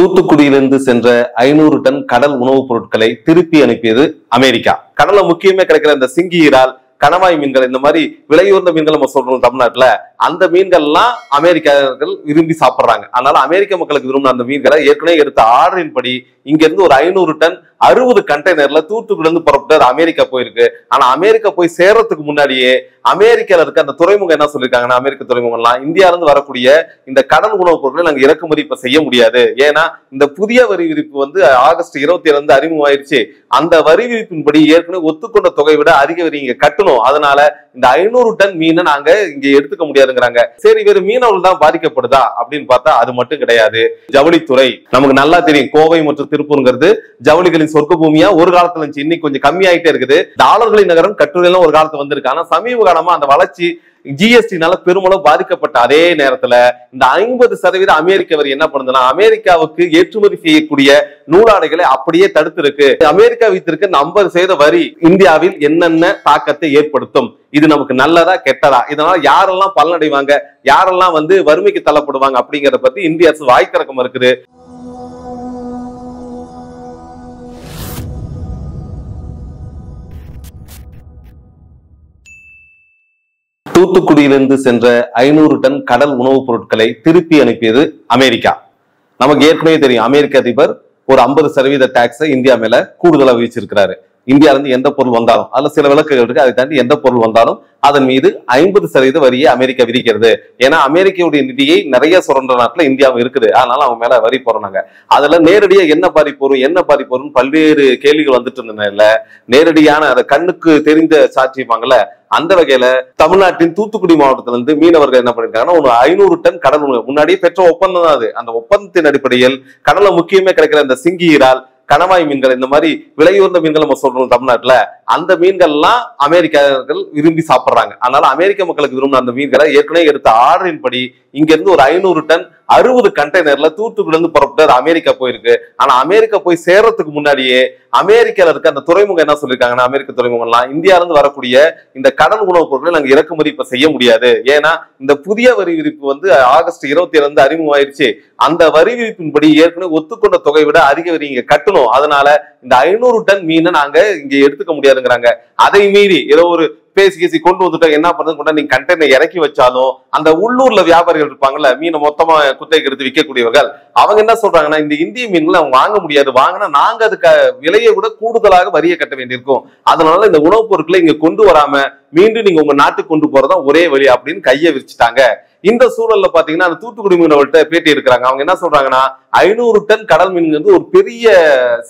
தூத்துக்குடியிலிருந்து சென்ற 500 டன் கடல் உணவுப் பொருட்களை திருப்பி அனுப்பியது அமெரிக்கா. கடல்ல முக்கியமே கிடைக்கிற இந்த சிங்கி இறால், கணவாய் மீன்கள், இந்த மாதிரி விலையுயர்ந்த மீன்கள் நம்ம சொல்றோம் தமிழ்நாட்டுல, அந்த மீன்கள்லாம் அமெரிக்கர்கள் விரும்பி சாப்பிடுறாங்க. அதனால அமெரிக்க மக்களுக்கு விரும்பின அந்த மீன்களை ஏற்கனவே எடுத்த ஆர்டரின் படி இங்க இருந்து ஒரு 500 டன் 60 கண்டெய்னர்ல தூத்துக்குடில இருந்து புறப்பட்டு அமெரிக்கா போயிருக்கு. ஆனா அமெரிக்கா போய் சேர்றதுக்கு முன்னாடியே அமெரிக்கால இருக்க அந்த துறைமுகம் என்ன சொல்லிருக்காங்கன்னா, அமெரிக்க துறைமுகம்லாம் இந்தியால இருந்து வரக்கூடிய இந்த கடல் உணவுப் பொருட்களை நாங்க இறக்குமதி இப்ப செய்ய முடியாது. ஏன்னா இந்த புதிய வரி விதிப்பு வந்து ஆகஸ்ட் 27 அறிமுகமாயிருச்சு. அந்த வரி விதிப்பின்படி ஏற்கனவே ஒத்துக்கொண்ட தொகை விட அதிக வரி இங்க கட்டணும். அதனால இந்த 500 டன் மீனை நாங்க இங்க எடுத்துக்க முடியாதுங்கிறாங்க. சரி, வெறும் மீனவர்கள் தான் பாதிக்கப்படுதா அப்படின்னு பார்த்தா அது மட்டும் கிடையாது. ஜவுளித்துறை நமக்கு நல்லா தெரியும். கோவை மற்றும் திருப்பூர்ங்கிறது ஜவுளிகளின் சொர்க்க பூமியா ஒரு காலத்துல இருந்துச்சு. இன்னைக்கு கொஞ்சம் கம்மியாயிட்டே இருக்குது. டாலர்களின் நகரம் கட்டுரையெல்லாம் ஒரு காலத்துல வந்திருக்கு. ஆனா சமீப காலமா அந்த வளர்ச்சி ஜிஎஸ்டினால பெருமளவு பாதிக்கப்பட்ட அதே நேரத்துல இந்த 50% அமெரிக்க வரி என்ன பண்ணுதுன்னா, அமெரிக்காவுக்கு ஏற்றுமதி செய்யக்கூடிய நூலாடைகளை அப்படியே தடுத்து இருக்கு. அமெரிக்கா வைத்திருக்க 50% வரி இந்தியாவில் என்னென்ன தாக்கத்தை ஏற்படுத்தும், இது நமக்கு நல்லதா கெட்டதா, இதனால யாரெல்லாம் பலனடைவாங்க, யாரெல்லாம் வறுமைக்கு தள்ளப்படுவாங்க அப்படிங்கறத பத்தி இந்திய அரசு வாய்த்திறக்கம் இருக்குது. தூத்துக்குடியிலிருந்து சென்ற 500 டன் கடல் உணவுப் பொருட்களை திருப்பி அனுப்பியது அமெரிக்கா. நமக்கு ஏற்கனவே தெரியும், அமெரிக்க அதிபர் ஒரு 50% டாக்ஸை இந்தியா மேல கூடுதலா விதிச்சிருக்கிறாரு. இந்தியால இருந்து எந்த பொருள் வந்தாலும், அதுல சில விலக்குகள் இருக்கு, அதை தாண்டி எந்த பொருள் வந்தாலும் அதன் மீது 50% வரியை அமெரிக்கா விதிக்கிறது. ஏன்னா அமெரிக்காவுடைய நிதியை நிறைய சுரண்ட நாட்டுல இந்தியாவும் இருக்குது. அதனால அவங்க மேல வரி போறாங்க. அதுல நேரடியா என்ன பாதிப்பு வரும் பல்வேறு கேள்விகள் வந்துட்டு இருந்ததுல நேரடியான அதை கண்ணுக்கு தெரிந்த சாட்சிப்பாங்கல்ல. அந்த வகையில தமிழ்நாட்டின் தூத்துக்குடி மாவட்டத்துல இருந்து மீனவர்கள் என்ன பண்ணிருக்காங்கன்னா, ஒரு 500 டன் கடல் உணவு முன்னாடியே பெற்ற ஒப்பந்தம் தான் அது. அந்த ஒப்பந்தத்தின் அடிப்படையில் கடல்ல முக்கியமே கிடைக்கிற இந்த சிங்கி இறால், கணவாய் மீன்கள், இந்த மாதிரி விலையுயர்ந்த மீன்கள் நம்ம சொல்றோம் தமிழ்நாட்டுல, அந்த மீன்கள்லாம் அமெரிக்கர்கள் விரும்பி சாப்பிடுறாங்க. அதனால அமெரிக்க மக்களுக்கு விரும்பின அந்த மீன்களை ஏற்கனவே எடுத்த ஆர்டரின் படி இங்க இருந்து ஒரு 500 டன் 60 கண்டெய்னர்ல தூத்துக்குடில இருந்து புறப்பட்டு அமெரிக்கா போயிருக்கு. ஆனா அமெரிக்கா போய் சேர்றதுக்கு முன்னாடியே அமெரிக்கால இருக்க அந்த துறைமுகம் என்ன சொல்லிருக்காங்கன்னா, அமெரிக்க துறைமுகம்லாம் இந்தியால இருந்து வரக்கூடிய இந்த கடல் உணவுப் பொருட்களை நாங்க இறக்குமதி இப்ப செய்ய முடியாது. ஏன்னா இந்த புதிய வரி விதிப்பு ஆகஸ்ட் 27 அறிமுகமாயிருச்சு. அந்த வரி விதிப்பின்படி ஏற்கனவே ஒத்துக்கொண்ட தொகை விட அதிக வரி இங்க கட்டணும். அதனால இந்த 500 டன் மீனை நாங்க இங்க எடுத்துக்க முடியாதுங்கிறாங்க. அதை மீறி ஏதோ ஒரு பேசி கொண்டு வந்துட்டோம், என்ன பண்றது, நீங்க கண்டெய்னர் இறக்கி வச்சாலும் அந்த உள்ளூர்ல வியாபாரிகள் இருப்பாங்கல்ல, மீனை மொத்தமா குத்தைக்கு எடுத்து விற்கக்கூடியவர்கள், அவங்க என்ன சொல்றாங்கன்னா, இந்த இந்திய மீன்களை அவங்க வாங்க முடியாது, வாங்கினா நாங்க அதுக்கு விலையை விட கூடுதலாக வரியை கட்ட வேண்டியிருக்கும். அதனால இந்த உணவுப் பொருட்களை இங்க கொண்டு வராம மீண்டும் நீங்க உங்க நாட்டுக்கு கொண்டு போறதான் ஒரே வழி அப்படின்னு கையை விரிச்சுட்டாங்க. இந்த சூழல்ல பாத்தீங்கன்னா அந்த தூத்துக்குடி மீனவர்கள்ட்ட பேட்டி எடுக்கிறாங்க. அவங்க என்ன சொல்றாங்கன்னா, 500 டன் கடல் மீன் ஒரு பெரிய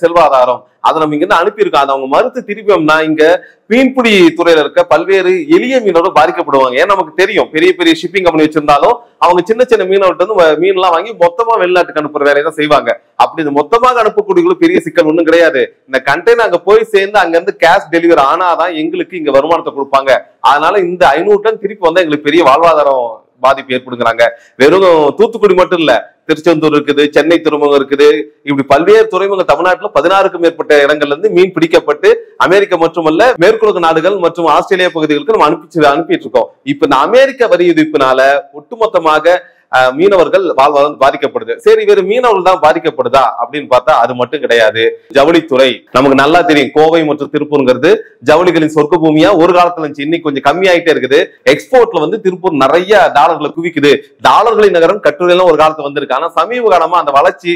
செல்வாதாரம், அதை நம்ம இங்க இருந்து அனுப்பியிருக்கோம். அதை அவங்க மறுத்து திருப்பியோம்னா இங்க மீன்பிடி துறையில இருக்க பல்வேறு எளிய மீனவர்கள் பாதிக்கப்படுவாங்க. ஏன்னா நமக்கு தெரியும், பெரிய பெரிய ஷிப்பிங் கம்பெனி வச்சிருந்தாலும் அவங்க சின்ன சின்ன மீனவர்கிட்ட மீன் எல்லாம் வாங்கி மொத்தமா வெளிநாட்டுக்கு அனுப்புற வேலையை தான் செய்வாங்க. அப்படி இந்த மொத்தமாக அனுப்பக்கூடிய பெரிய சிக்கல் ஒண்ணும் கிடையாது. இந்த கண்டெய்னர் அங்க போய் சேர்ந்து அங்க இருந்து கேஷ் டெலிவரி ஆனாதான் எங்களுக்கு இங்க வருமானத்தை கொடுப்பாங்க. அதனால இந்த 500 டன் திருப்பி வந்தா எங்களுக்கு பெரிய வாழ்வாதாரம் பாதிப்பு ஏற்படுங்கிறாங்க. வெறும் தூத்துக்குடி மட்டும் இல்ல, திருச்செந்தூர் இருக்குது, சென்னை துறைமுகம் இருக்குது, இப்படி பல்வேறு துறைமுகம் தமிழ்நாட்டுல 16க்கும் மேற்பட்ட இடங்கள்ல இருந்து மீன் பிடிக்கப்பட்டு அமெரிக்கா மட்டுமல்ல மேற்குலக நாடுகள் மற்றும் ஆஸ்திரேலியா பகுதிகளுக்கு நம்ம அனுப்பிட்டு இருக்கோம். இப்ப இந்த அமெரிக்க வரி விதிப்பினால ஒட்டுமொத்தமாக மீனவர்கள் வாழ்வாதாரம் பாதிக்கப்படுது. சரி, வெறும் மீனவர்கள் தான் பாதிக்கப்படுதா அப்படின்னு பார்த்தா அது மட்டும் கிடையாது. ஜவுளித்துறை நமக்கு நல்லா தெரியும். கோவை மற்றும் திருப்பூர்ங்கிறது ஜவுளிகளின் சொர்க்க பூமியா ஒரு காலத்துல இருந்துச்சு. இன்னைக்கு கொஞ்சம் கம்மியாயிட்டே இருக்குது. எக்ஸ்போர்ட்ல திருப்பூர் நிறைய டாலர்களை குவிக்குது. டாலர்களின் நகரம் கட்டுரையெல்லாம் ஒரு காலத்துல வந்திருக்கு. ஆனா சமீப காலமா அந்த வளர்ச்சி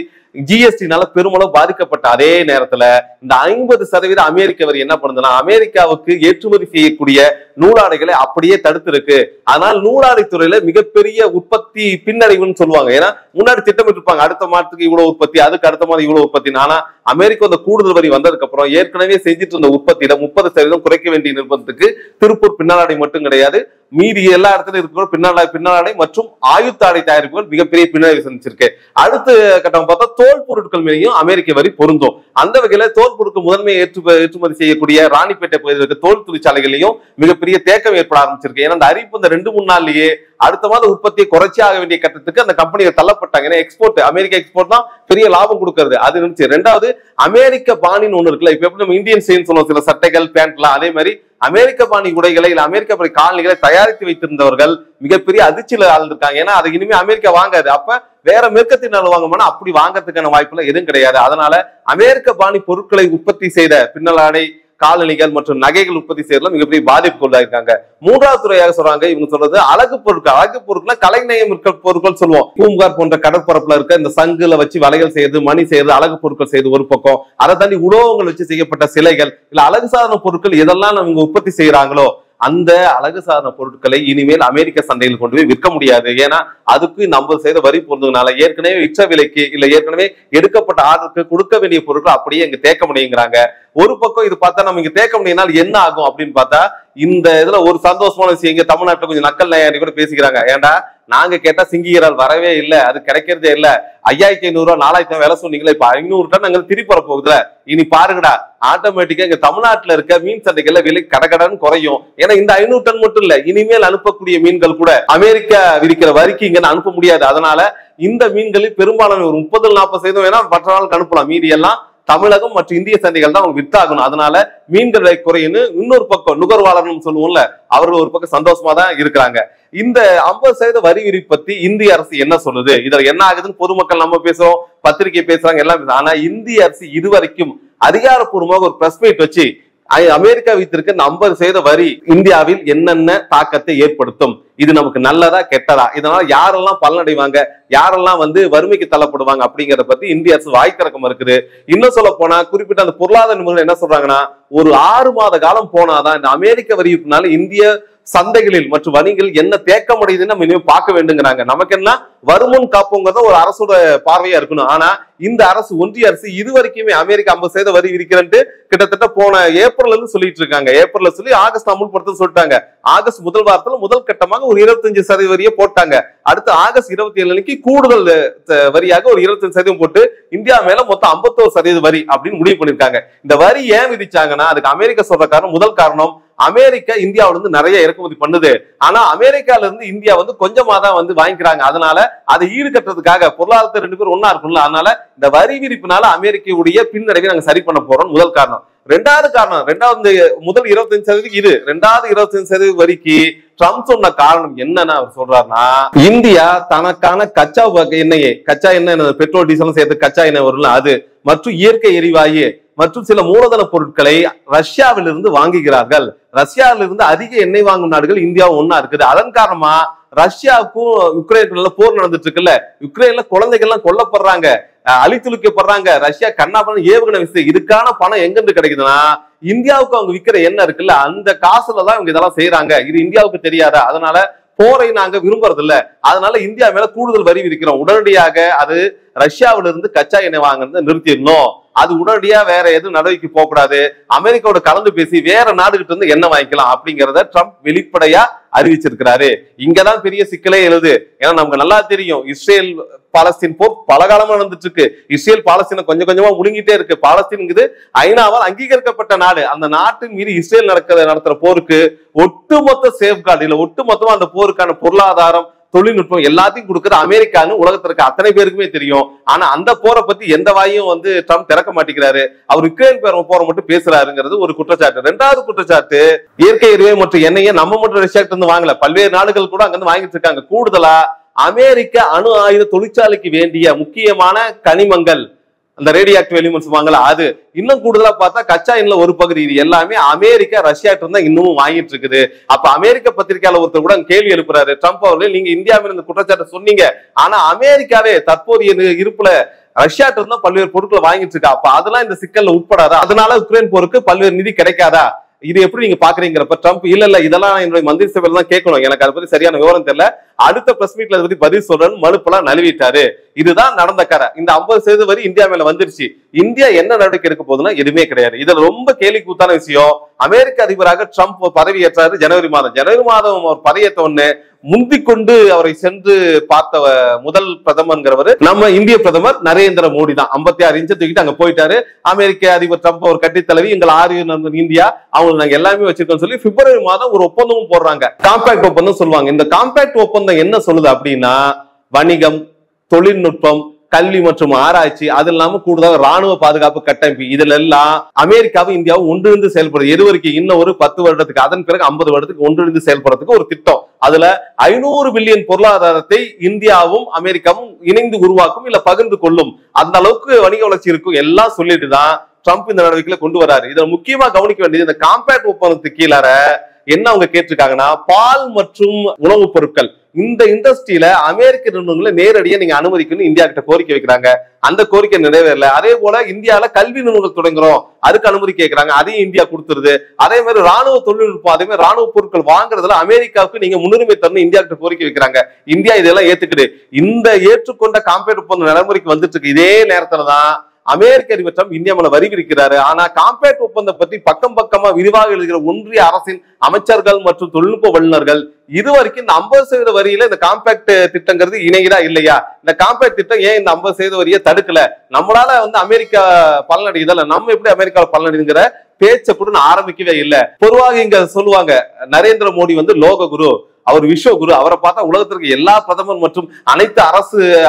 ஜிஎஸ்டினால பெருமளவு பாதிக்கப்பட்ட அதே நேரத்துல இந்த 50% அமெரிக்க வரி என்ன பண்ணுதுன்னா, அமெரிக்காவுக்கு ஏற்றுமதி செய்யக்கூடிய நூலாடைகளை அப்படியே தடுத்து இருக்கு. அதனால நூலாடை துறையில மிகப்பெரிய உற்பத்தி பின்னடைவுன்னு சொல்லுவாங்க. ஏன்னா முன்னாடி திட்டமிட்டு இருப்பாங்க, அடுத்த மாதத்துக்கு இவ்வளவு உற்பத்தி, அதுக்கு அடுத்த மாதம் இவ்வளவு உற்பத்தி. ஆனா அமெரிக்கா அந்த கூடுதல் வரி வந்ததுக்கு அப்புறம் ஏற்கனவே செஞ்சுட்டு இருந்த உற்பத்தியில 30% குறைக்க வேண்டிய நிர்பந்தத்துக்கு திருப்பூர் பின்னலாடை மட்டும் கிடையாது, மீதி எல்லா இடத்துலயும் இருக்கிற பின்னலாடை மற்றும் ஆயுத்தாடை தயாரிப்புகள் மிகப்பெரிய பின்னடைவு சந்திச்சிருக்கு. அடுத்த கட்டம் பார்த்தா தோல் பொருட்கள் மேலேயும் அமெரிக்க வரி பொருந்தும். அந்த வகையில தோல் பொருட்கள் முதன்மை ஏற்றுமதி செய்யக்கூடிய ராணிப்பேட்டை பகுதியில் இருக்க தோல் தொழிற்சாலைகளையும் மிகப்பெரிய தேக்கம் ஏற்பட ஆரம்பிச்சிருக்கு. ஏன்னா அந்த அறிவிப்பு இந்த 2-3 நாள்லயே அடுத்த மாதம் உற்பத்தியை குறைச்சி ஆக வேண்டிய கட்டத்துக்கு அந்த கம்பெனிகள் தள்ளப்பட்டாங்க. ஏன்னா எக்ஸ்போர்ட், அமெரிக்க எக்ஸ்போர்ட் தான் பெரிய லாபம் கொடுக்கறது. அது இருந்துச்சு. ரெண்டாவது, அமெரிக்க பாணின்னு ஒண்ணு இருக்குல்ல, இப்ப எப்படி நம்ம இந்தியன் சேல்ஸ் சொல்லுவோம், சில சட்டைகள் பேண்ட் எல்லாம், அதே மாதிரி அமெரிக்க பாணி உடைகளை இல்ல அமெரிக்க பாணி காலணிகளை தயாரித்து வைத்திருந்தவர்கள் மிகப்பெரிய அதிர்ச்சியில ஆழ்ந்திருக்காங்க. ஏன்னா அது இனிமே அமெரிக்கா வாங்காது. அப்ப வேற மேற்கத்தினால வாங்கணும்னா அப்படி வாங்கறதுக்கான வாய்ப்புல எதுவும் கிடையாது. அதனால அமெரிக்க பாணி பொருட்களை உற்பத்தி செய்த பின்னலாடை, காலணிகள் மற்றும் நகைகள் உற்பத்தி செய்யறதுல மிகப்பெரிய பாதிப்பு கொண்டாயிருக்காங்க. மூன்றாவது துறையாக சொல்றாங்க, இவங்க சொல்றது அழகு பொருட்கள். அழகு பொருட்கள் கலைநயம் இருக்க பொருட்கள் சொல்லுவோம். பூம்புகார் போன்ற கடற்பரப்புல இருக்க இந்த சங்குல வச்சு வலைகள் செய்யறது, மணி செய்யறது, அழகு பொருட்கள் செய்யறது ஒரு பக்கம். அதை தாண்டி உலோகங்கள் வச்சு செய்யப்பட்ட சிலைகள் இல்ல அழகு சாதன பொருட்கள் எதெல்லாம் அவங்க உற்பத்தி செய்யறாங்களோ அந்த அழகு சாதன பொருட்களை இனிமேல் அமெரிக்க சந்தையில் கொண்டு போய் விற்க முடியாது. ஏன்னா அதுக்கு 50% வரி போறதுனால ஏற்கனவே விற்ற விலைக்கு இல்ல ஏற்கனவே எடுக்கப்பட்ட ஆர்டருக்கு கொடுக்க வேண்டிய பொருட்கள் அப்படியே இங்க தேக்க முடியுங்கிறாங்க. ஒரு பக்கம் இது பார்த்தா நம்ம இங்க தேக்க முடியினால் என்ன ஆகும் அப்படின்னு பார்த்தா, இந்த இதுல ஒரு சந்தோஷமான விஷயம், இங்க தமிழ்நாட்டுல கொஞ்சம் நக்கல் நயாரி கூட பேசிக்கிறாங்க. ஏன்டா நாங்க கேட்டா சிங்கிகரால் வரவே இல்லை, அது கிடைக்கிறதே இல்ல, 5500 ரூபாய் 4000 விலை சொன்னீங்களா, இப்ப 500 டன் அங்க திருப்பி வர போகுதுல, இனி பாருங்கடா ஆட்டோமேட்டிக்கா இங்க தமிழ்நாட்டுல இருக்க மீன் சந்தைகள்ல விலை கடகடன்னு குறையும். ஏன்னா இந்த 500 டன் மட்டும் இல்ல, இனிமேல் அனுப்பக்கூடிய மீன்கள் கூட அமெரிக்கா விதிக்கிற வரிக்கு இங்க அனுப்ப முடியாது. அதனால இந்த மீன்களில் பெரும்பாலான ஒரு 30-40% வேணா மற்ற நாளுக்கு அனுப்பலாம், மீதி எல்லாம் தமிழகம் மற்றும் இந்திய சந்தைகள் தான் அவங்க வித்தாகணும். அதனால மீன்கள் விலை குறையுன்னு இன்னொரு பக்கம் நுகர்வாளர்னு சொல்லுவோம்ல, அவர்கள் ஒரு பக்கம் சந்தோஷமா தான் இருக்கிறாங்க. இந்த 50% வரி விரிப்பு பத்தி இந்திய அரசு என்ன சொல்லுது, இதுல என்ன ஆகுதுன்னு பொதுமக்கள் நம்ம பேசுறோம், பத்திரிகை பேசுறாங்க, எல்லாம் பேசுறாங்க. ஆனா இந்திய அரசு இதுவரைக்கும் அதிகாரப்பூர்வமாக ஒரு பிரஸ் மீட் வச்சு அமெரிக்கா வைத்திருக்க 50% வரி இந்தியாவில் என்னென்ன தாக்கத்தை ஏற்படுத்தும், இது நமக்கு நல்லதா கெட்டதா, இதனால யாரெல்லாம் பலனடைவாங்க, யாரெல்லாம் வறுமைக்கு தள்ளப்படுவாங்க அப்படிங்கறத பத்தி இந்திய அரசு வாய் திறக்க இருக்குது. இன்னும் சொல்ல போனா குறிப்பிட்ட அந்த பொருளாதார நிபுணர்கள் என்ன சொல்றாங்கன்னா, ஒரு 6 மாத காலம் போனாதான் இந்த அமெரிக்க வரினால இந்திய சந்தைகளில் மற்றும் வணிகங்களில் என்ன தேக்கம் அடையுதுன்னு நம்ம இனிமே பார்க்க வேண்டுங்கிறாங்க. நமக்கு என்ன வருமுன் காப்போங்கிறத ஒரு அரசோட பார்வையா இருக்கணும். ஆனா இந்த அரசு, ஒன்றிய அரசு இதுவரைக்குமே அமெரிக்கா 50% வரி விதிக்கிறேன்ட்டு கிட்டத்தட்ட போன ஏப்ரல் இருந்து சொல்லிட்டு இருக்காங்க. ஏப்ரல்ல சொல்லி ஆகஸ்ட் அமுல்படுத்த சொல்லிட்டாங்க. ஆகஸ்ட் முதல் வாரத்துல முதல் கட்டமாக ஒரு 25% வரியை போட்டாங்க. அடுத்து ஆகஸ்ட் 27 கூடுதல் வரியாக ஒரு 25% போட்டு இந்தியா மேல மொத்தம் 51% வரி அப்படின்னு முடிவு பண்ணிருக்காங்க. இந்த வரி ஏன் விதிச்சாங்கன்னா, அதுக்கு அமெரிக்கா சொல்ற காரணம், முதல் காரணம், அமெரிக்கா இந்தியாவில இருந்து நிறைய இறக்குமதி பண்ணுது. ஆனா அமெரிக்கால இருந்து இந்தியா கொஞ்சமா தான் வாங்கிக்கிறாங்க. அதனால அதை ஈடுகட்டுறதுக்காக பொருளாதாரத்தை 2 பேரும் ஒன்னா இருக்கும்ல, அதனால இந்த வரி விதிப்புனால அமெரிக்காவுடைய பின்னடைவை நாங்க சரி பண்ண போறோம், முதல் காரணம். ரெண்டாவது காரணம், முதல் 25% இது, ரெண்டாவது 25% வரிக்கு ட்ரம்ப் சொன்ன காரணம் என்னன்னா, அவர் சொல்றாருன்னா, இந்தியா தனக்கான கச்சா எண்ணெய், பெட்ரோல் டீசல் சேர்த்து கச்சா எண்ணெய் வரும்ல அது, மற்றும் இயற்கை எரிவாயு மற்றும் சில மூலதன பொருட்களை ரஷ்யாவில் இருந்து வாங்குகிறார்கள். ரஷ்யாவில இருந்து அதிக எண்ணெய் வாங்கும் நாடுகள் இந்தியாவும் ஒன்னா இருக்குது. அதன் காரணமா ரஷ்யாவுக்கும் யுக்ரைனுக்குள்ள போர் நடந்துட்டு இருக்குல்ல, யுக்ரைன்ல குழந்தைகள் எல்லாம் கொல்லப்படுறாங்க, அழித்துளிக்கப்படுறாங்க, ரஷ்யா கண்ணாபன ஏவுகணை விசை, இதுக்கான பணம் எங்க இருந்து கிடைக்குதுன்னா இந்தியாவுக்கு அவங்க விற்கிற எண்ணெய் இருக்குல்ல, அந்த காசுலதான் இவங்க இதெல்லாம் செய்யறாங்க. இது இந்தியாவுக்கு தெரியாதா? அதனால போரை நாங்க விரும்புறது இல்ல, அதனால இந்தியா மேல கூடுதல் வரி விதிக்கிறோம். உடனடியாக அது ரஷ்யாவில இருந்து கச்சா எண்ணெய் வாங்குறத நிறுத்திடணும். அது உடனடியா வேற எதுவும் நடவடிக்கை போகக்கூடாது. அமெரிக்காவோட கலந்து பேசி வேற நாடுகிட்ட இருந்து எண்ணெய் வாங்கிக்கலாம் அப்படிங்கறத ட்ரம்ப் வெளிப்படையா அறிவிச்சிருக்கிறாரு. இங்கதான் பெரிய சிக்கலே எழுது. ஏன்னா நமக்கு நல்லா தெரியும், இஸ்ரேல் பாலஸ்தீன் போர் பல காலமா நடந்துட்டு இருக்கு. இஸ்ரேல் பாலஸ்தீனை கொஞ்சம் கொஞ்சமா முழுங்கிட்டே இருக்கு. பாலஸ்தீன் ஐநாவால் அங்கீகரிக்கப்பட்ட நாடு. அந்த நாட்டின் மீது இஸ்ரேல் நடத்துற போருக்கு ஒட்டுமொத்த சேஃப்கார்டு இல்ல, ஒட்டுமொத்தமா அந்த போருக்கான பொருளாதாரம், தொழில்நுட்பம் எல்லாத்தையும் கொடுக்குற அமெரிக்கான்னு உலகத்திற்கு அத்தனை பேருக்குமே தெரியும். ஆனா அந்த போரை பத்தி எந்த வாயும் ட்ரம்ப் திறக்க மாட்டேங்கிறாரு. அவர் யுக்ரைன் போரை மட்டும் பேசுறாருங்கிறது ஒரு குற்றச்சாட்டு. ரெண்டாவது குற்றச்சாட்டு, இயற்கை எரிவாயு மற்றும் எண்ணெயை நம்ம மட்டும் ரஷ்யாக்கிட்ட இருந்து வாங்கல, பல்வேறு நாடுகள் கூட அங்கிருந்து வாங்கிட்டு இருக்காங்க. கூடுதலா அமெரிக்க அணு ஆயுத தொழிற்சாலைக்கு வேண்டிய முக்கியமான கனிமங்கள், அந்த ரேடியோ ஆக்டிவ் எலிமெண்ட்ஸ் வாங்கல, அது இன்னும் கூடுதலா பார்த்தா கச்சா எண்ணெய் ஒரு பகுதி, இது எல்லாமே அமெரிக்கா ரஷ்யாட்ட இருந்தா இன்னமும் வாங்கிட்டு இருக்குது. அப்ப அமெரிக்க பத்திரிகையாளர் ஒருத்தர் கூட கேள்வி எழுப்புறாரு, ட்ரம்ப் அவர்கள், நீங்க இந்தியா மேல இந்த குற்றச்சாட்டை சொன்னீங்க, ஆனா அமெரிக்காவே தற்போதைய இருப்புல ரஷ்யாட்ட இருந்தா பல்வேறு பொருட்களை வாங்கிட்டு இருக்கா, அப்ப அதெல்லாம் இந்த சிக்கல்ல உட்படாதா? அதனால உக்ரைன் போருக்கு பல்வேறு நிதி கிடைக்காதா? இது எப்படி நீங்க பாக்குறீங்கிறப்ப ட்ரம்ப், இல்ல இதெல்லாம் என்னுடைய மந்திரி சபையில தான் கேட்கணும், எனக்கு அதை பத்தி சரியான விவரம் தெரியல, அடுத்த பிரஸ் மீட்ல அதை பத்தி பதில் சொல்றேன்னு மலுப்பெல்லாம் நழுவிட்டாரு. இதுதான் நடந்த கரை. இந்த 50% வரி இந்தியா மேல வந்துருச்சு. இந்தியா என்ன நடவடிக்கை எடுக்க போகுதுன்னா எதுவுமே கிடையாது. இதுல ரொம்ப கேலி கூத்தான விஷயம், அமெரிக்க அதிபராக ட்ரம்ப் பதவி ஏற்றாரு ஜனவரி மாதம் அவர் பதவியேற்ற உடனே முந்திக்கொண்டு அவரை சென்று பார்த்த முதல் பிரதமர்ங்கிறவர் நம்ம இந்திய பிரதமர் நரேந்திர மோடி தான். 56 இன்ச்சை தூக்கிட்டு அங்க போயிட்டாரு. அமெரிக்க அதிபர் ட்ரம்ப் ஒரு கட்டி தலைவி, எங்கள் 6 இந்தியா, அவங்க நாங்க எல்லாமே வச்சிருக்கோம் சொல்லி பிப்ரவரி மாதம் ஒரு ஒப்பந்தமும் போடுறாங்க, காம்பாக்ட் ஒப்பந்தம் சொல்லுவாங்க. இந்த காம்பாக்ட் ஒப்பந்தம் என்ன சொல்லுது அப்படின்னா, வணிகம், தொழில்நுட்பம், கல்வி மற்றும் ஆராய்ச்சி, அது இல்லாம கூடுதலாக ராணுவ பாதுகாப்பு கட்டமைப்பு, இதுல எல்லாம் அமெரிக்காவும் இந்தியாவும் ஒன்றிணைந்து செயல்படுறது. எது வரைக்கும்? இன்னும் ஒரு 10 வருடத்துக்கு, அதன் பிறகு 50 வருடத்துக்கு ஒன்றிணைந்து செயல்படுறதுக்கு ஒரு திட்டம். அதுல 500 பில்லியன் பொருளாதாரத்தை இந்தியாவும் அமெரிக்காவும் இணைந்து உருவாக்கும், இல்ல பகிர்ந்து கொள்ளும். அந்த அளவுக்கு வணிக வளர்ச்சி இருக்கும் எல்லாம் சொல்லிட்டு தான் ட்ரம்ப் இந்த நடவடிக்கையில கொண்டு வராரு. இதுல முக்கியமா கவனிக்க வேண்டியது, இந்த காம்பேக்ட் ஒப்பந்தத்துக்கு கீழே என்ன அவங்க கேட்டிருக்காங்கன்னா, பால் மற்றும் உணவுப் பொருட்கள் இந்த இண்டஸ்ட்ரியில அமெரிக்க நிறுவனங்களை நேரடியா நீங்க அனுமதிக்கணும் இந்தியா கிட்ட கோரிக்கை வைக்கிறாங்க. அந்த கோரிக்கை நிறைவேறல. அதே போல இந்தியால கல்வி நிறுவனங்கள் தொடங்குறோம், அதுக்கு அனுமதி கேட்கிறாங்க, அதையும் இந்தியா கொடுத்துருது. அதே மாதிரி ராணுவ தொழில்நுட்பம், அதே மாதிரி ராணுவ பொருட்கள் வாங்குறதுல அமெரிக்காவுக்கு நீங்க முன்னுரிமை தரணும் இந்தியா கிட்ட கோரிக்கை வைக்கிறாங்க. இந்தியா இதெல்லாம் ஏத்துக்குது. இந்த ஏற்றுக்கொண்ட காம்பேக்ட் ஒப்பந்தம் நடைமுறைக்கு வந்துட்டு இருக்கு. இதே நேரத்துலதான் அமெரிக்க அதிபர் ட்ரம்ப் இந்தியா மேல வரி விதிக்கிறாரு. ஆனா காம்பேக்ட் ஒப்பந்தம் பத்தி பக்கம் பக்கமா விரிவாக எழுதுகிற ஒன்றிய அரசின் அமைச்சர்கள் மற்றும் தொழில்நுட்ப வல்லுநர்கள் இதுவரைக்கும் இந்த 50% வரியில இந்த காம்பேக்ட் திட்டங்கிறது இணைகிறா இல்லையா, இந்த காம்பேக்ட் திட்டம் ஏன் இந்த 50% வரியை தடுக்கல, நம்மளால அமெரிக்கா பலனடையுதல்ல, நம்ம எப்படி அமெரிக்காவில் பலனடைங்கிற பேச்சை கூட ஆரம்பிக்கவே இல்லை. பொதுவாக இங்க சொல்லுவாங்க, நரேந்திர மோடி லோக குரு, அவர் விஸ்வகுரு, அவரை பார்த்தா உலகத்திற்கு எல்லா பிரதமர் மற்றும் அனைத்து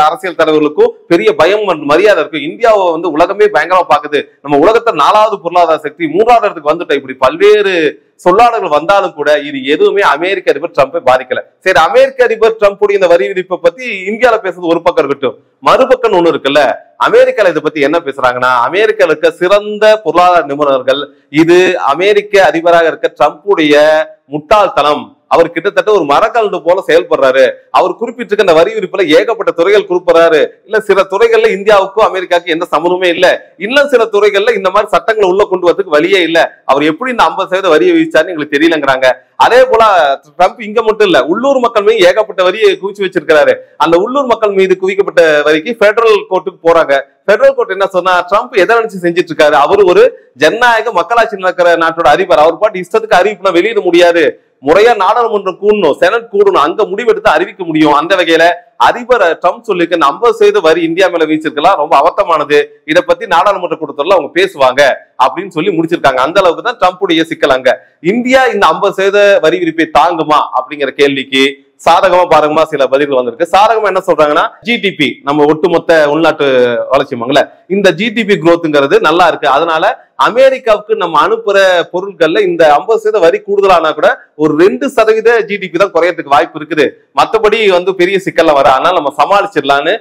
அரசியல் தலைவர்களுக்கும் பெரிய பயம் மரியாதை இருக்கும். இந்தியாவை உலகமே பயங்கரமா பாக்குது, நம்ம உலகத்தை 4வது பொருளாதார சக்தி 3வது இடத்துக்கு வந்துட்டோம். இப்படி பல்வேறு சொல்லாடல்கள் வந்தாலும் கூட இது எதுவுமே அமெரிக்க அதிபர் ட்ரம்பை பாதிக்கல. சரி, அமெரிக்க அதிபர் ட்ரம்புடைய இந்த வரி விதிப்பை பத்தி இந்தியால பேசுறது ஒரு பக்கம் இருக்கட்டும், மறுபக்கம் ஒண்ணு இருக்குல்ல, அமெரிக்கால இதை பத்தி என்ன பேசுறாங்கன்னா, அமெரிக்கால இருக்க சிறந்த பொருளாதார நிபுணர்கள் இது அமெரிக்க அதிபராக இருக்க ட்ரம்புடைய முட்டாள்தனம், அவர் கிட்டத்தட்ட ஒரு மரக்கல்டு போல செயல்படுறாரு, அவர் குறிப்பிட்டிருக்க இந்த வரி விதிப்புல ஏகப்பட்ட துறைகள் குறிப்பிடுறாரு, இல்ல சில துறைகள்ல இந்தியாவுக்கும் அமெரிக்காவுக்கும் எந்த சம்மந்தமே இல்ல, இன்னும் சில துறைகள்ல இந்த மாதிரி சட்டங்களை உள்ள கொண்டு வரதுக்கு வழியே இல்ல, அவர் எப்படி இந்த 50% வரியை விதிச்சாருன்னு எங்களுக்கு தெரியலங்கிறாங்க. அதே போல ட்ரம்ப் இங்க மட்டும் இல்ல, உள்ளூர் மக்கள் மீது ஏகப்பட்ட வரியை குவிச்சு வச்சிருக்கிறாரு. அந்த உள்ளூர் மக்கள் மீது குவிக்கப்பட்ட வரிக்கு பெடரல் கோர்ட்டுக்கு போறாங்க. பெடரல் கோர்ட் என்ன சொன்னா, ட்ரம்ப் எதை நினைச்சு செஞ்சிட்டு இருக்காரு, அவரு ஒரு ஜனநாயக மக்களாட்சி நடக்கிற நாட்டோட அதிபர், அவர் பாட்டு இஷ்டத்துக்கு அறிவிப்புலாம் வெளியிட முடியாது, முறையா நாடாளுமன்றம் கூடணும், செனட் கூடணும், அங்க முடிவெடுத்து அறிவிக்க முடியும். அந்த வகையில அதிபர் ட்ரம்ப் சொல்லிருக்க 50% வரி இந்தியா மேல வீச்சிருக்கலாம், ரொம்ப அவத்தமானது, இதை பத்தி நாடாளுமன்ற கூட்டத்துல அவங்க பேசுவாங்க அப்படின்னு சொல்லி முடிச்சிருக்காங்க. அந்த அளவுக்கு தான் ட்ரம்புடைய சிக்கல். அங்க இந்தியா இந்த 50% வரி விதிப்பை தாங்குமா அப்படிங்கிற கேள்விக்கு சாதகமா பாதகமா சில பதில்கள் வந்திருக்கு. சாதகமா என்ன சொல்றாங்கன்னா, ஜிடிபி நம்ம ஒட்டுமொத்த உள்நாட்டு வளர்ச்சிமாங்கல, இந்த ஜிடிபி குரோத்ங்கிறது நல்லா இருக்கு, அதனால அமெரிக்காவுக்கு நம்ம அனுப்புற பொருட்கள்ல இந்த 50% வரி கூடுதலானா கூட ஒரு 2% ஜிடிபி தான் குறையறதுக்கு வாய்ப்பு இருக்குது, மற்றபடி பெரிய சிக்கல்ல வர, அதனால நம்ம சமாளிச்சிடலான்னு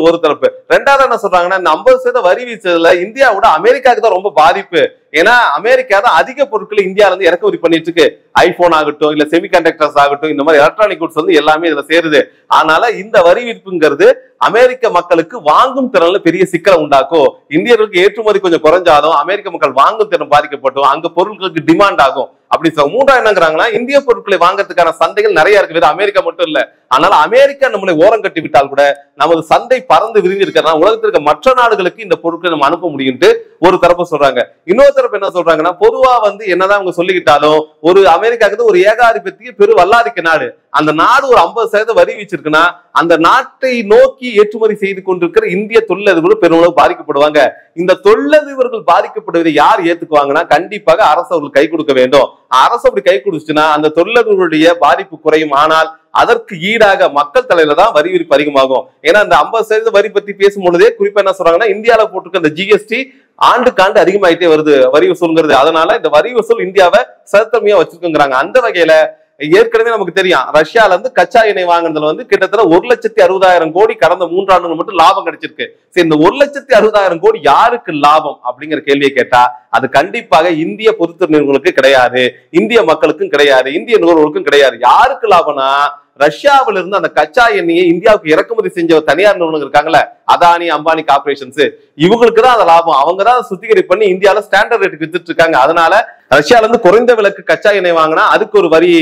ஒரு தரப்பு. ரெண்டாவது என்ன சொல்றாங்கன்னா, இந்த 50% வரி வீச்சதுல இந்தியாவோட அமெரிக்காவுக்கு தான் ரொம்ப பாதிப்பு. ஏன்னா அமெரிக்கா தான் அதிக பொருட்களை இந்தியால இருந்து இறக்குமதி பண்ணிட்டு இருக்கு, ஐபோன் ஆகட்டும், இல்ல செமிகண்டக்டர்ஸ் ஆகட்டும், இந்த மாதிரி எலக்ட்ரானிக் குட்ஸ் எல்லாமே இதுல சேருது. அதனால இந்த வரி விதிப்புங்கிறது அமெரிக்க மக்களுக்கு வாங்கும் திறன்ல பெரிய சிக்கலை உண்டாக்கும். இந்தியர்களுக்கு ஏற்றுமதி கொஞ்சம் குறைஞ்சாலும் அமெரிக்க மக்கள் வாங்கும் திறன் பாதிக்கப்பட்டும், அங்க பொருட்களுக்கு டிமாண்ட் ஆகும். அப்படி மூன்றாவது என்னங்கிறாங்கன்னா, இந்திய பொருட்களை வாங்கறதுக்கான சந்தைகள் நிறைய இருக்கு, வெறும் அமெரிக்கா மட்டும் இல்ல. அதனால அமெரிக்கா நம்மளை ஓரம் கட்டி விட்டால் கூட நமது சந்தை பறந்து விரிஞ்சு இருக்கிறதுனால உலகத்திற்கு மற்ற நாடுகளுக்கு இந்த பொருட்களை நம்ம அனுப்ப முடியும்ட்டு ஒரு தரப்பு சொல்றாங்க. இன்னொரு தரப்பு என்ன சொல்றாங்கன்னா, பொதுவா என்னதான் அவங்க சொல்லிக்கிட்டாலும் ஒரு அமெரிக்காவுக்கு ஒரு ஏகாதிபத்திய பெரு வல்லாதிக்க நாடு, அந்த நாடு ஒரு 50% வரி வச்சிருக்குன்னா அந்த நாட்டை நோக்கி ஏற்றுமதி செய்து கொண்டிருக்கிற இந்திய தொழிலதிபர்கள் பெருமளவு பாதிக்கப்படுவாங்க. இந்த தொழிலதிபர்கள் பாதிக்கப்படுவதை யார் ஏத்துக்குவாங்கன்னா, கண்டிப்பாக அரசு அவர்கள் கை கொடுக்க வேண்டும். அரசு அப்படி கை கொடுச்சுன்னா அந்த தொழிலதிபர்களுடைய பாதிப்பு குறையும். ஆனால் அதற்கு ஈடாக மக்கள் தலையில தான் வரி விதிப்பு அதிகமாகும். ஏன்னா அந்த 50% வரி பத்தி பேசும்பொழுதே குறிப்பா என்ன சொல்றாங்கன்னா, இந்தியாவில போட்டிருக்க இந்த ஜிஎஸ்டி ஆண்டுக்காண்டு அதிகமாயிட்டே வருது வரி வசூல்ங்கிறது, அதனால இந்த வரி வசூல் இந்தியாவை சத்தமையா வச்சிருக்குங்கிறாங்க. அந்த வகையில ஏற்கனவே நமக்கு தெரியும், ரஷ்யால இருந்து கச்சா எண்ணெய் வாங்குறதுல கிட்டத்தட்ட 1,60,000 கோடி கடந்த 3 ஆண்டுகள் மட்டும் லாபம் கிடைச்சிருக்கு. சரி, இந்த 1,60,000 கோடி யாருக்கு லாபம் அப்படிங்கிற கேள்வியை கேட்டா அது கண்டிப்பாக இந்திய பொதுத்துறை நிறுவனங்களுக்கு கிடையாது, இந்திய மக்களுக்கும் கிடையாது, இந்திய நுகர்வோருக்கும் கிடையாது. யாருக்கு லாபம்னா, ரஷ்யாவில இருந்து அந்த கச்சா எண்ணெயை இந்தியாவுக்கு இறக்குமதி செஞ்ச தனியார் நிறுவனங்கள் இருக்காங்கல்ல, அதானி அம்பானி கார்பரேஷன்ஸ், இவங்களுக்கு தான் அந்த லாபம். அவங்க தான் சுத்திகரிப்பு பண்ணி இந்தியாவில ஸ்டாண்டர்ட் ரேட்டுக்கு வித்துட்டு இருக்காங்க. அதனால ரஷ்யால இருந்து குறைந்த விலைக்கு கச்சா எண்ணெய் வாங்கினா அதுக்கு ஒரு வரி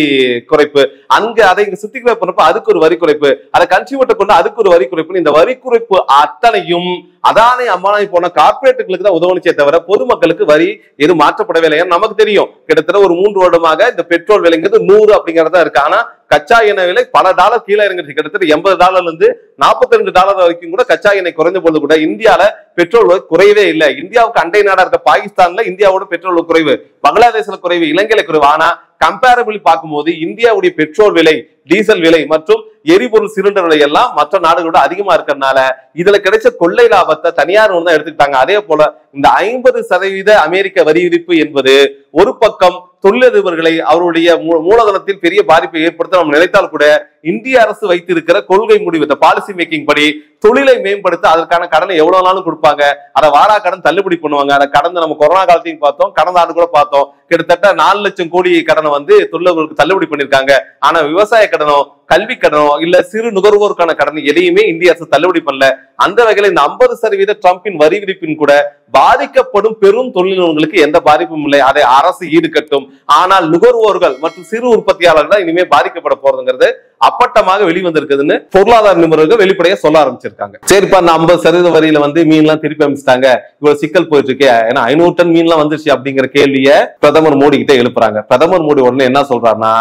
குறைப்பு, அங்க அதை இங்க சுத்திகரிப்பு பண்ணப்ப அதுக்கு ஒரு வரி குறைப்பு, அதை கன்சியூமர்ட்ட கொண்டு அதுக்கு ஒரு வரி குறைப்பு. இந்த வரி குறைப்பு அத்தனையும் அதானி அம்பானி போன கார்பரேட்டுகளுக்கு தான் உதவணுச்சே தவிர பொதுமக்களுக்கு வரி எதுவும் மாற்றப்படவே இல்லை. நமக்கு தெரியும், கிட்டத்தட்ட ஒரு 3 வருடமாக இந்த பெட்ரோல் விலைங்கிறது 100 அப்படிங்கறதா இருக்கு. ஆனா கச்சா எண்ணெய் விலை பல டாலர் கீழே இறங்கிடுச்சு. கிட்டத்தட்ட $80 இருந்து $42 வரைக்கும் கூட கச்சா எண்ணெய் குறைஞ்ச போது கூட இந்தியால பெட்ரோல் குறையவே இல்லை. இந்தியாவுக்கு அண்டை நாடா இருக்க பாகிஸ்தான்ல இந்தியாவோட பெட்ரோல் குறைவு, பங்களாதேஷ்ல குறைவு, இலங்கையில குறைவு. ஆனா கம்பேரபிள் பார்க்கும்போது இந்தியாவுடைய பெட்ரோல் விலை, டீசல் விலை மற்றும் எரிபொருள் சிலிண்டர் விலை எல்லாம் மற்ற நாடுகளோட அதிகமா இருக்கிறதுனால இதுல கிடைச்ச கொள்ளை லாபத்தை தனியார் தான் எடுத்துக்கிட்டாங்க. அதே போல இந்த 50% அமெரிக்க வரி விதிப்பு என்பது ஒரு பக்கம் தொழிலதிபர்களை அவருடைய மூலதனத்தில் பெரிய பாதிப்பை ஏற்படுத்த நம்ம நினைத்தால் கூட இந்திய அரசு வைத்திருக்கிற கொள்கை முடிவு, இந்த பாலிசி மேக்கிங் படி தொழிலை மேம்படுத்த அதற்கான கடனை எவ்வளவு நாளும் கொடுப்பாங்க. அதை வாரா கடன் தள்ளுபடி பண்ணுவாங்க. அதை கடந்த நம்ம கொரோனா காலத்தையும் பார்த்தோம், கடந்த ஆண்டு கூட பார்த்தோம். கிட்டத்தட்ட 4 லட்சம் கோடி கடனை தொழிலதிபர்களுக்கு தள்ளுபடி பண்ணிருக்காங்க. ஆனா விவசாய கடனோ கல்வி கடனோ இல்ல சிறு நுகர்வோருக்கான கடன் எதையுமே இந்திய அரசு தள்ளுபடி பண்ணல. அந்த வகையில இந்த 50% ட்ரம்பின் வரி விதிப்பின் கூட பாதிக்கப்படும் பெரும் தொழில் நிறுவனங்களுக்கு எந்த பாதிப்பும் இல்லை. அதை அரசு ஈடுகட்டும். ஆனால் நுகர்வோர்கள் மற்றும் சிறு உற்பத்தியாளர்கள் தான் இனிமே பாதிக்கப்பட போறதுங்கிறது அப்பட்டமாக வெளிவந்திருக்குதுன்னு பொருளாதார நிபுணர்கள் வெளிப்படையா சொல்ல ஆரம்பிச்சிருக்காங்க. சரிப்பா, அந்த 50% வரியில மீன் எல்லாம் திருப்பி அமைச்சிட்டாங்க, இவ்வளவு சிக்கல் போயிட்டு இருக்கு, ஏன்னா 500 டன் மீன் எல்லாம் வந்துருச்சு அப்படிங்கிற கேள்வியை பிரதமர் மோடி கிட்ட எழுப்புறாங்க. பிரதமர் மோடி உடனே என்ன சொல்றாருன்னா,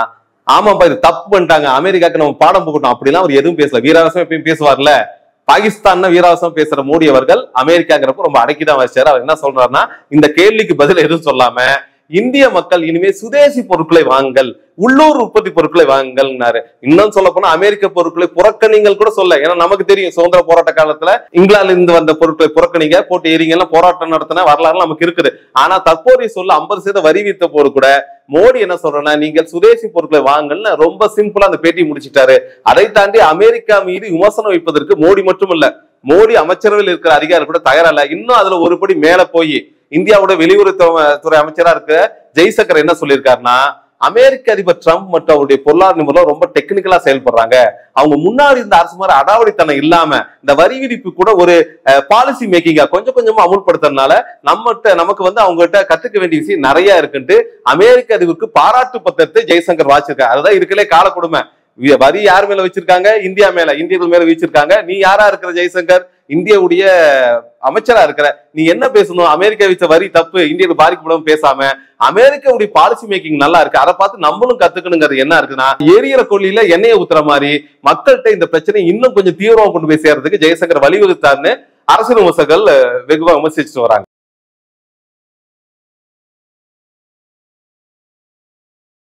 ஆமாப்பா இது தப்பு பண்ணிட்டாங்க, அமெரிக்காக்கு நம்ம பாடம் போகட்டும் அப்படிலாம் அவர் எதுவும் பேசல. வீராவசம் எப்பயும் பேசுவார்ல, பாகிஸ்தான் வீராவசம் பேசுற மோடி அவர்கள் அமெரிக்காங்கிறப்ப ரொம்ப அடக்கிதான் வச்சாரு. அவர் என்ன சொல்றாருன்னா, இந்த கேள்விக்கு பதில் எதுவும் சொல்லாம இந்திய மக்கள் இனிமே சுதேசி பொருட்களை வாங்குங்கள், உள்ளூர் உற்பத்தி பொருட்களை வாங்குங்கள்னாரு. இன்னும் சொல்ல போனா அமெரிக்க பொருட்களை புறக்கணிங்கள் கூட சொல்ல. ஏன்னா நமக்கு தெரியும் சுதந்திர போராட்ட காலத்துல இங்கிலாந்துல இருந்து வந்த பொருட்களை புறக்கணிங்க, போட்டு எரிங்க எல்லாம் போராட்டம் நடத்தின வரலாறு நமக்கு இருக்குது. ஆனா தற்போதைய சொல்ல 50% வரி வித்த போது கூட மோடி என்ன சொல்றேன்னா, நீங்கள் சுதேசி பொருட்களை வாங்கன்னு ரொம்ப சிம்பிளா அந்த பேட்டி முடிச்சிட்டாரு. அதை தாண்டி அமெரிக்கா மீது விமர்சனம் வைப்பதற்கு மோடி மட்டும் இல்ல, மோடி அமைச்சரவையில் இருக்கிற அதிகாரி கூட தயாரல்ல. இன்னும் அதுல ஒருபடி மேல போய் இந்தியாவோட வெளியுறவுத்துறை அமைச்சரா இருக்க ஜெய்சங்கர் என்ன சொல்லியிருக்காருன்னா, அமெரிக்க அதிபர் ட்ரம்ப் மற்றும் அவருடைய பொருளாதார நிபுணர் ரொம்ப டெக்னிக்கலா செயல்படுறாங்க. அவங்க முன்னாடி இருந்த அரசு மாதிரி அடாவடித்தனம் இல்லாம இந்த வரி விதிப்பு கூட ஒரு பாலிசி மேக்கிங்கா கொஞ்சம் கொஞ்சமா அமுல்படுத்துறதுனால நமக்கு அவங்க கிட்ட கத்துக்க வேண்டிய விஷயம் நிறைய இருக்குன்ட்டு அமெரிக்க அதிபருக்கு பாராட்டு பத்திரத்தை ஜெய்சங்கர் வாச்சிருக்காரு. அதுதான் இருக்கலே கால கொடுமை. வரி யார் மேல வச்சிருக்காங்க? இந்தியா மேல, இந்தியர்கள் மேல வச்சிருக்காங்க. நீ யாரா இருக்கிற ஜெய்சங்கர்? இந்தியாவுடைய அமைச்சரா இருக்கிற நீ என்ன பேசணும்? அமெரிக்கா வச்ச வரி தப்பு, இந்தியாவுக்கு பாதிக்கப்படும் பேசாம அமெரிக்காவுடைய பாலிசி மேக்கிங் நல்லா இருக்கு, அதை பார்த்து நம்மளும் கத்துக்கணுங்கிறது என்ன இருக்குன்னா, எரியிற கொள்ளியில எண்ணெயை ஊத்துற மாதிரி மக்கள்கிட்ட இந்த பிரச்சனை இன்னும் கொஞ்சம் தீவிரமா கொண்டு போய் சேர்றதுக்கு ஜெய்சங்கர் வலியுறுத்தாருன்னு அரசியல் விமர்சகர்கள் வெகுவா விமர்சிச்சுட்டு வராங்க.